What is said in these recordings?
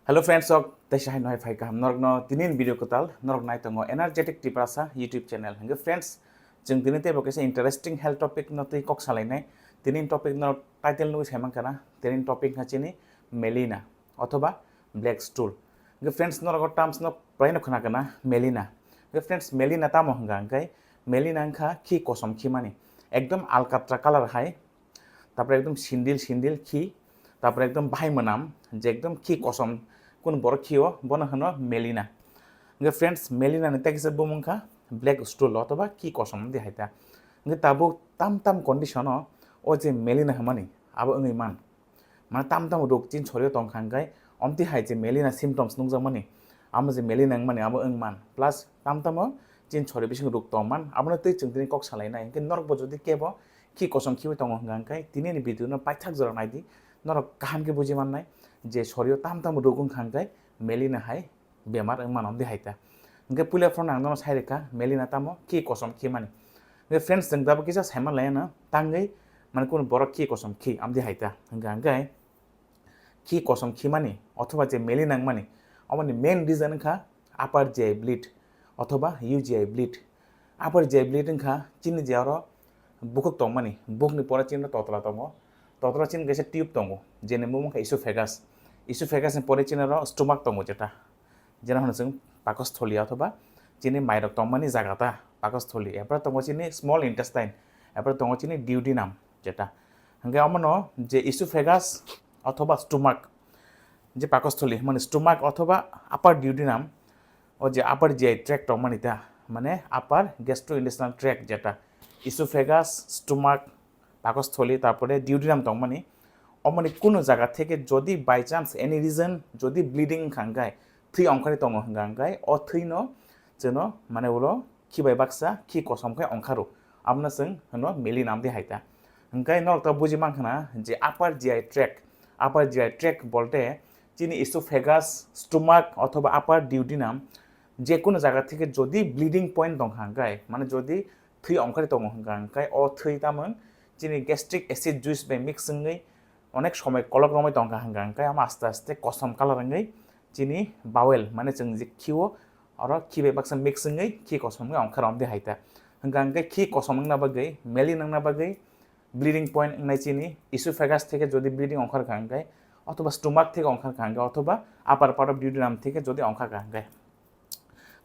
Hello friends of Tesha Noi Faika Norgno Tinin video kotal Norg Nightongo energetic tiprasa YouTube channel. Hanga friends jeng tinin te bokese interesting health topic no tei kok salai tinin topic no title no hemang kana tinin topic hachini Melena othoba black stool. Hanga friends norg terms no pray no khana kana Melena. Hanga friends Melena tamo hanga angkai Melena angkha Khi Kosom khi mani ekdom alkatra color hai তারপরে একদম সিন্দিল সিন্দিল খি তারপরে একদম ভাই মনাম যে একদম খি কসম কোন বড় খিও বনা হনো মেলিনা গে ফ্রেন্ডস মেলিনা নিতে কিসে বুমুখা ব্ল্যাক স্টুল অথবা কি কসম দি হাইতা গে তাবু তাম তাম কন্ডিশন ও যে মেলিনা হামানি আবো ওই মান মানে তাম তাম রোগ চিন ছড়িয়ে তংখাঙ্গাই অমতি হাই যে মেলিনা সিমটমস নুংজাং মানি আমো যে মেলিনা মানে আবো ওই মান প্লাস তাম তাম চিন ছড়িয়ে বিসং রোগ তংমান আবনো তৈ চিংতিনি কক সালাইনাই গে নরক যদি কেবো Khi Kosom Khi Tongo Hangkai, Tini video no Patak Zoranidi, not a Kahanke Bujimanai, Je Sorio Tam Tam Rugun Hangkai, Melina Hai, Bemar and Man on the Haita. Gapula from Andonos Harika, Melina Tamo, Khi Kosom Kimani. The friends and Dabakisas Hamalena, Tangai, Mankun Borok Khi Kosom Khi, am the Haita, and Gangai, Khi Kosom Kimani, Ottawa Melina money. On the main reason ka, upper J bleed, Ottawa, UGI bleed. Upper J bleeding ka, Chini Jaro. Bukuk tong mani buk ni pora chin totla chin gese tube tongo jene mum ka esophagus ni pore chin ro stomach tongo jeta jena hon sing pakostholi othoba chini mairok tong mani jagata pakostholi epar tongo chini small intestine epar tongo chini duodenum jeta hanga amono je esophagus othoba stomach je pakostholi মানে stomach অথবা upper duodenum ও যে upper GI tract tong mani ta মানে upper gastrointestinal tract jeta oesophagus stomach পাকস্থলী তারপরে ডিউডিনাম তংমানি অমনি কোনো জায়গা থেকে যদি বাই চান্স এনি রিজন যদি ব্লিডিং খাঙ্গায় থ্রি অংখারি তং হাঙ্গায় অ থ্রিন যেন মানে বলো খিবাই বাক্সা খি কসমখাই অংখারো আমনা जों হনো মেলি নাম দি হাইতা হাঙ্গায় নরতা বুঝি মানখানা যে আপার জিআই ট্র্যাক বলতে যিনি ইসোফেগাস স্টোমাক অথবা আপার ডিউডিনাম যে কোনো জায়গা থেকে যদি ব্লিডিং পয়েন্ট দং হাঙ্গায় মানে যদি থ্রি অংখারি তং হাঙ্গায় অ থ্রি তামন যিনি গ্যাস্ট্রিক অ্যাসিড জুইস বাই মিক্সিংই অনেক সময় কলক্রমে তংখা হাঙ্গায় আমরা আস্তে আস্তে কসম কালারঙ্গই যিনি বাওয়েল মানে जों যে খিও আর খিবে বাক্সা মিক্সিংই খি কসমঙ্গই অংখারম দি হাইতা হাঙ্গায় খি কসমং না বাগৈ মেলি নং না বাগৈ ব্লিডিং পয়েন্ট নাই চিনি ইসোফেগাস থেকে যদি ব্লিডিং অংখার হাঙ্গায় অথবা স্টোমাক থেকে অংখার হাঙ্গায় অথবা আপার পার্ট অফ ডিউডিনাম থেকে যদি অংখার হাঙ্গায়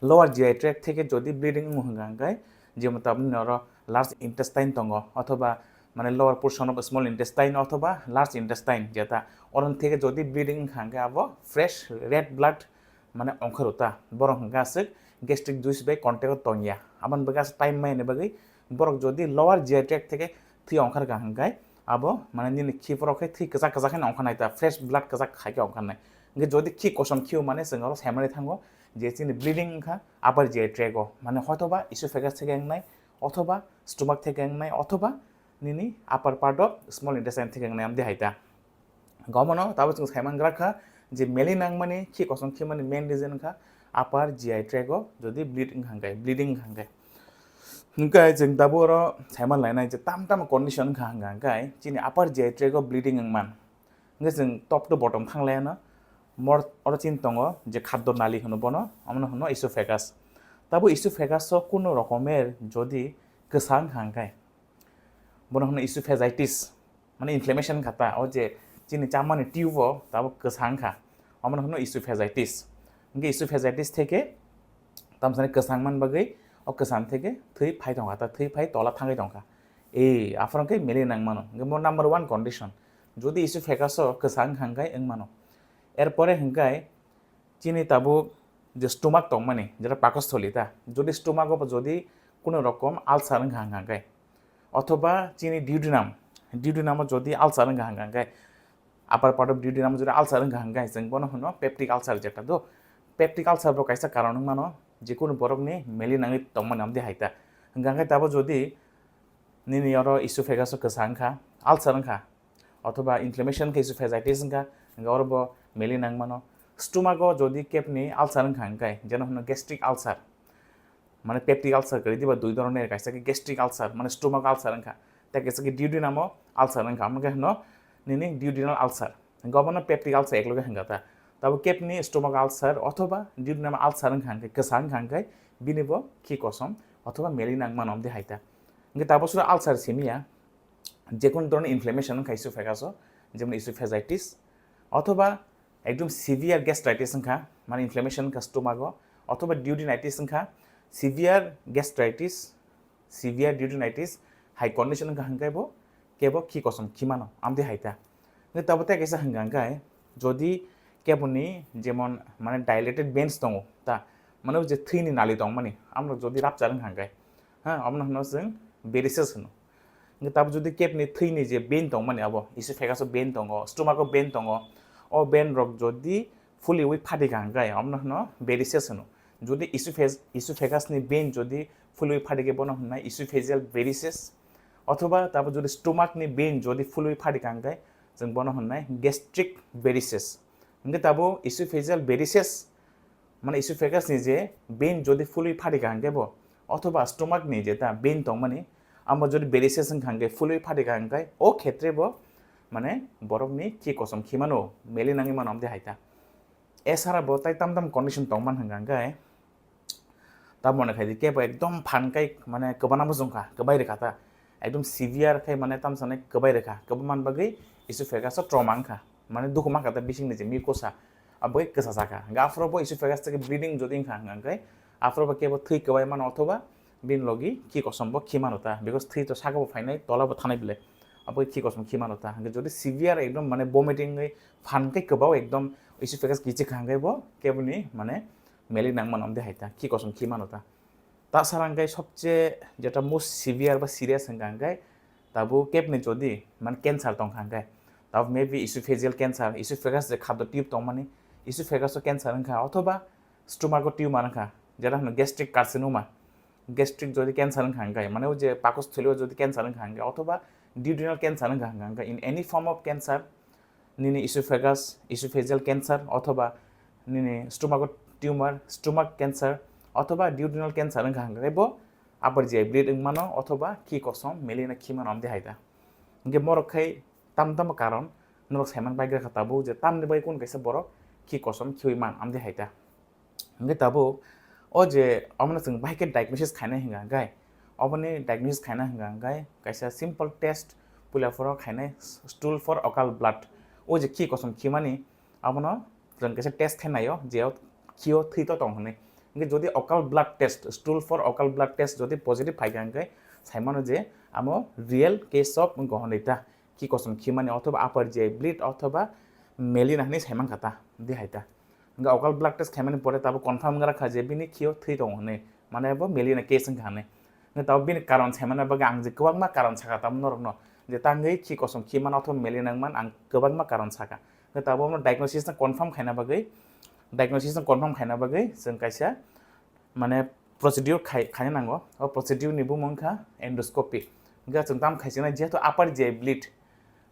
লোয়ার জিআই ট্র্যাক থেকে যদি ব্লিডিং হাঙ্গায় যেমন আপনার লার্জ ইন্টেস্টাইন দङ অথবা মানে lower portion of small intestine অথবা লার্জ ইন্টেস্টাইন যেটা অরন থেকে যদি ব্লিডিং হাঙ্গে আবো ফ্রেশ রেড ব্লাড মানে অংখারতা বরং হাঙ্গে আছে গ্যাস্ট্রিক জুইস বাই কন্টেক্ট তংয়া আমান বাগাস টাইম মাইনে বাগৈ বরং যদি লোয়ার জিআই ট্র্যাক থেকে থি অংখার হাঙ্গায় আবো মানে নিনি খি পরখে থি কাজা কাজা খাই অংখানাইতা ফ্রেশ ব্লাড কাজা খাইকে অংখানাই যদি খি কসম খিও মানে जों আরো সামনে থাঙ্গো যে চিনি ব্লিডিং খা আপার জিআই ট্র্যাকও মানে হয়তোবা ইসোফেগাস থেকে এংনাই অথবা স্টোমাক থেকে এংনাই অথবা নিনি আপার পার্ট অফ স্মল ইন্টেস্টাইন থেকে এংনাই আমদি হাইতা গমনো তাবো जों সাইমানগ্রা খা যে মেলিনাং মানে খি কসম খি মানে মেইন রিজন খা আপার জিআই ট্র্যাকও যদি ব্লিডিং হাঙ্গায় হংকাय जों दाबो र साइमान लायनाय जे ताम ताम कन्डिशन खा हांगाय चिनि आपार जिआइ ट्रैकआव ब्लिडिं मान जों टप टू बटम थांलायाना मर अर चिन दङ যে খাদ্য নালী হনো বনো আমন হনো ইসোফেগাস তাবো ইসোফেগাস কোনো রকমের যদি গোসাং হাঙ্গায় বনো হনো ইসোফেজাইটিস মানে ইনফ্লেমেশন খাতা ও যে চিনি চামানি টিউব তাবো গোসাং খা আমন হনো ইসোফেজাইটিস ইসোফেজাইটিস থেকে তামসানি গোসাং মান বাগৈ ও গোসাং থেকে থৈ ফাই দङ তা থৈ ফাই তলা থাঙ্গাই দङखा এই আফরংকে মেলি নাং মানো নাম্বার 1 কন্ডিশন যদি ইসোফেগাস গোসাং হাঙ্গায় এং মানো এরপরে হাঙ্গায় চিনি তাবো যে স্টোমাক দং মানে যেটা পাকস্থলী তা যদি স্টোমাক যদি কোনো রকম আলসার হাঙ্গায় অথবা চিনি ডিউডিনাম যদি আলসার হাঙ্গায় আপার পার্ট অফ ডিউডিনাম যদি আলসার হাঙ্গায় जों বনো হনো পেপটিক আলসার যেটা তো পেপটিক আলসার বো কাইসা কারণ মানো যে কোনো বরকনি মেলি নাঙি দং মানে আমদি হাইতা হাঙ্গায় তাবো যদি নিনি আর ইসোফেগাস গোসাংখা আলসার অথবা ইনফ্লেমেশন কে ইসোফেজাইটিস গরব মেলি নাং মানো স্টোমাকও যদি কেপনি আলসার হাঙ্গায় যেন হনো গ্যাস্ট্রিক আলসার মানে পেপটিক আলসার করে দিবা দুই ধরনের কাইসা গ্যাস্ট্রিক আলসার মানে স্টোমাক আলসার তা কাইসা ডিউডিনামও আলসার আমাকে হনো নিনি ডিউডিনাল আলসার গবনো পেপটিক আলসার একলগে হাঙ্গাতা tabo kepni stomach ulcer অথবা duodenum ulcer hangkai kesang hangkai binibo khi kosom অথবা melena manom de haita nge tabo sura ulcer semia যে কোন ধরনের ইনফ্লামেশন হংখা ইসোফেগাস যেমন ইসোফেজাইটিস অথবা একদম সিভিয়ার গ্যাস্ট্রাইটিস হংখা মানে ইনফ্লামেশন হংখা স্টোমাগো অথবা ডিউডিনাইটিস হংখা সিভিয়ার গ্যাস্ট্রাইটিস সিভিয়ার ডিউডিনাইটিস হাই কন্ডিশন হংখা হংকাইবো কেবো খি কসম খিমানো আমদে হাইতা কিন্তু তাবতে কেসা হংগাঙ্গাই যদি কেবনি যেমন মানে ডাইলেটেড বেন্স দङ তা মানে যে থ্রিনি নালি দङ মানে আমরা যদি রাপচারং হাঙ্গাই হ্যাঁ আমনা হনো जों বেরিসেস হনো কিন্তু তারপর যদি কেপনি থ্রিনি যে বেন দङ মানে আবো ইসোফেগাসও বেন দङ স্টোমাকও বেন দङ ও বেন রক যদি ফুলি উই ফাটিকা হাঙ্গাই আমনা হনো বেরিসেস হনো যদি ইসোফেগাসনি বেন যদি ফুলি উই ফাটিকে বনো হনাই ইসোফেজিয়াল বেরিসেস অথবা তারপর যদি স্টোমাকনি বেন যদি ফুলি উই ফাটিকা হাঙ্গাই जों বনো হনাই গ্যাস্ট্রিক বেরিসেস কিন্তু তাবো ইসোফেজিয়াল বেরিসেস মানে ইসোফেগাসনি যে বেন যদি ফুলি ফাটিকা হাঙ্গাইবো অথবা স্টোমাকনি যে তা বেন দङ মানে আমরা যদি বেরিসেস হাঙ্গাই ফুলি ফাটিকা হাঙ্গাই ও ক্ষেত্রে মানে বরফনি খি কসম খিমানো মেলিনাङि মান আমদে হাইতা এছাড়াবো তাই তাম তাম কন্ডিশন দংমান হাঙ্গাই তা মনে খাই কেবো একদম ফানকাই মানে গোবানাबो जंखा गोबाय रेखाता एकदम सिभियार खाय माने ताम साने गोबाय रेखा गोबामान बागै इसोफेगास ट्रमा हांखा माने दुखु माखाता बिसिंनि जे मिकोसा अबै गोसा जाखा गाफ्रोबो इसोफेगास থেকে ब्लिडिंग যদি हांगांगाय आफ्रोबो केबो थै गोबाय मान अथवा बिन लगी खि कसमबो खिमानता बिकज थै तो सागाबो फाइनाय तलाबो थानाय बिले अबै खि कसम खिमानता যদি सिभियार एकदम माने वमिटिंगै फानकाय गोबाव एकदम इसोफेगास गिचे खांगायबो केबोनि माने मेलिनाङ मान আমদে হাইতা खि कसम खिमानता তাছাড়াঙ্গাই সবচেয়ে যেটা মোস্ট সিভিয়ার বা সিরিয়াস হাঙ্গাঙ্গাই তাবো কেপনি যদি মানে ক্যান্সার দং হাঙ্গাই তাও মেবি ইসোফেজিয়াল ক্যান্সার ইসোফেগাস যে খাদ্য টিউব দং মানে ইসোফেগাসও ক্যান্সার হাঙ্খা অথবা স্টোমাকো টিউমার হাঙ্খা যেটা হলো গ্যাস্ট্রিক কার্সিনোমা গ্যাস্ট্রিক যদি ক্যান্সার হাঙ্গাই মানে যে পাকস্থলীয় যদি ক্যান্সার হাঙ্গাই অথবা ডিউডিনাল ক্যান্সার হাঙ্গাই in any form of cancer নিনি ইসোফেগাস ইসোফেজিয়াল ক্যান্সার অথবা নিনি স্টোমাকো টিউমার স্টোমাক ক্যান্সার অথবা ডিউডিনাল ক্যান্সার হাঙ্গাইবো আবার যে ব্লিডিং মানো অথবা খি কসম মেলিনা খিমান আমদে হাইতা ইনকে মরখাই তাম তাম কারণ নরক সাইমান বাইগ্রা খাতাবো যে তামনি বাই কোন কাইসা বড় খি কসম খিমান আমদে হাইতা ইনকে তাবো ও যে আমনা जों बाइके डायग्नोसिस खायना हिंगांगाय अबनि डायग्नोसिस खायना हिंगांगाय काइसा simple test पुलाफोराव खायनाय stool for occult blood ओ जे खि कसम खिमानि आबनो जों काइसा टेस्ट खायनायो जेयाव खियो थैतो दं हने इनके যদি occult blood test stool for occult blood test যদি पॉजिटिव फाइगांगाय साइमानो जे आमो रियल केस ऑफ गहनैता खि कसम खिमानि अथवा अपर जे ब्लिड अथवा मेलिना हनि साइमान खाता देहायता अकाल ब्लड टेस्ट खाइमानि परे ताबो कन्फार्म गराखा जे बिनि खियो थै दं हने माने बो मेलिना केस हाने ताबो बिनि कारण साइमाना बगा आं जे गोबांमा कारण साखा ताम नरन जे तांगै खि कसम खिमान अथवा मेलिनांमान आं गोबांमा कारण साखा ताबो डायग्नोसिस कन्फार्म खायना बागै जों काइसा माने प्रोसिडियर खायनो नांगौ ओ प्रोसिडियर निबो मंखा एन्डोस्कोपी गा जों ताम खायसिना जेहेतु अपर जे ब्लिड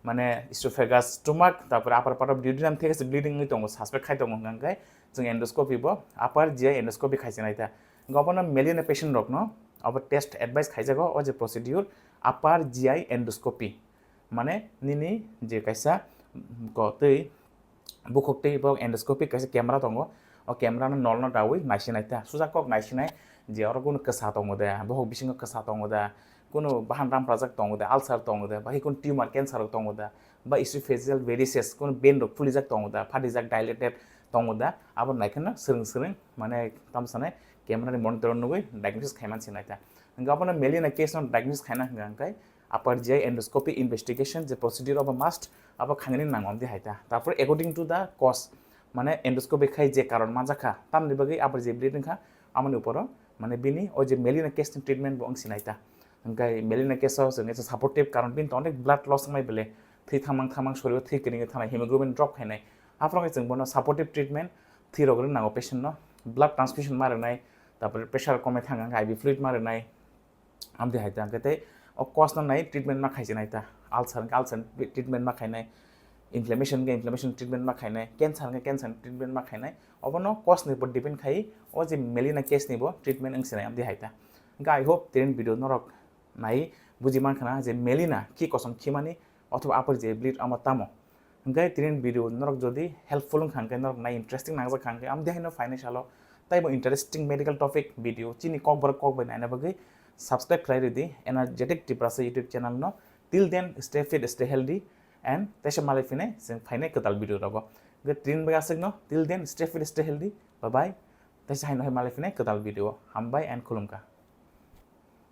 माने इसोफेगास स्टोमाक तापर अपर पार्ट अफ डिउडिनाम थेगास ब्लिडिंग दङ सासपेक्ट खाय दङ गांगाय जों एन्डोस्कोपी बो अपर जे एन्डोस्कोपी खायसिनायता गबना मेलिना पेशेंट रक न अब टेस्ट एडवाइस खायजागो ओ जे प्रोसिडियर अपर जीआई एन्डोस्कोपी माने निनि जे काइसा गतै बुखोक्तै बो एन्डोस्कोपी काइसा कैमरा दङ ओ कैमरा न नलना दावै नायसिनायता सुजाकक नायसिनाय जे अर कुनु कसा दङ दे बहक बिसिंग कसा दङ दे कुनु बाहान राम प्राजक दङ दे आल्सार दङ दे बाहि कुनु टिउमार कैंसर दङ दे बा इसोफेजियल वेरिसेस कुनु बेन रक फुलिजाक दङ दे फाटिजाक डाइलेटेड दङ दे आबो नायखना सोरं माने तामसाने कैमरा नि मनिटर नुगै डायग्नोसिस खायमान सिनायता गाबना मेलिना केस न डायग्नोसिस खायना हंगाय अपर जे एन्डोस्कोपी इन्वेस्टिगेशन जे प्रोसिडियर अफ मस्ट अब खांगनि नांगम दे हायता तापर अकॉर्डिंग टू द कॉज माने एन्डोस्कोपी खाय जे कारण मा जाखा तामनि बगै अपर जे ब्लिडिंग खा आमनि ऊपर माने बिनि ओ जे मेलिना केस नि ट्रीटमेंट बो अंसिनायता ओंखाय मेलिना केसआव जों एसे सपोर्टिव कारण बिन अनेक ब्लड लस माय बेले थै थामां शरीराव थै करिङै थानाय हिमोग्लोबिन ड्रप खायनाय आफ्राय जों बनो सपोर्टिव ट्रीटमेंट थै रगरे नांगौ पेशेंट न ब्लड ट्रांसफ्यूजन मारनाय तापर प्रेशर कमे थांगा आईवी फ्लुइड मारनाय आमदे हायता गते ओ कॉज न नाय ट्रीटमेंट मा खायसिनायता आल्सर ट्रीटमेंट मा खायनाय इन्फ्लेमेशन ट्रीटमेंट मा खायनाय कैंसर ट्रीटमेंट मा खायनाय अबनो कॉज नि पर डिपेंड खाय ओ जे मेलिना केस निबो ट्रीटमेंट अंसिनाय आमदे हायता आई होप तेन भिडियो नरक नाय बुझिमान खाना जे मेलिना खि कसम खिमानि अथवा अपर जे ब्लिड आमा तामो hingkai tinin video norok jodi helpful hangkai norok nai interesting nangjak hangkai am dehaino financial tai bo interesting medical topic video chini kokborok bai naina bagui subscribe khlai redi energetic tiprasa YouTube channel no. Till then stay fit, stay healthy and tesa malai fine sing fine ketal video rogo trin bai asik no. Till then stay fit, stay healthy, bye bye. Tesa hai malai fine ketal video hambai and khulumka.